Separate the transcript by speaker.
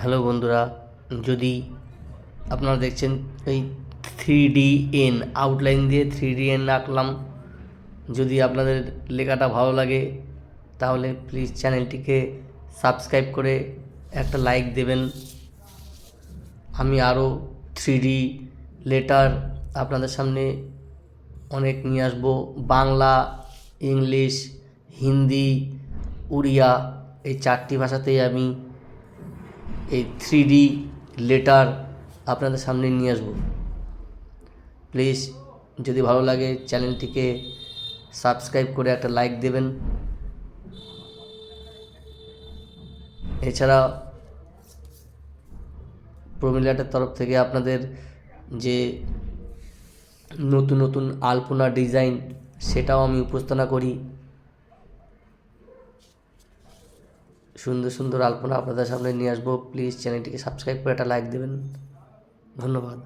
Speaker 1: Hello বন্ধুরা, যদি আপনারা দেখছেন এই 3D আউটলাইন দিয়ে 3D আঁকলাম। যদি আপনাদের লেখাটা ভালো লাগে তাহলে প্লিজ চ্যানেলটিকে সাবস্ক্রাইব করে একটা লাইক দেবেন। আমি আরও 3D লেটার আপনাদের সামনে অনেক নিয়ে আসবো। বাংলা, ইংলিশ, হিন্দি, উড়িয়া এই 4টি ভাষাতেই আমি এই 3D লেটার আপনাদের সামনে নিয়ে আসবো। প্লিজ যদি ভালো লাগে চ্যানেলটিকে সাবস্ক্রাইব করে একটা লাইক দেবেন। এছাড়া প্রমিলাটের তরফ থেকে আপনাদের যে নতুন নতুন আলপনা ডিজাইন সেটাও আমি উপস্থাপনা করি। সুন্দর সুন্দর আলপনা আপনাদের সামনে নিয়ে আসবো। প্লিজ চ্যানেলটিকে সাবস্ক্রাইব করে একটা লাইক দেবেন। ধন্যবাদ।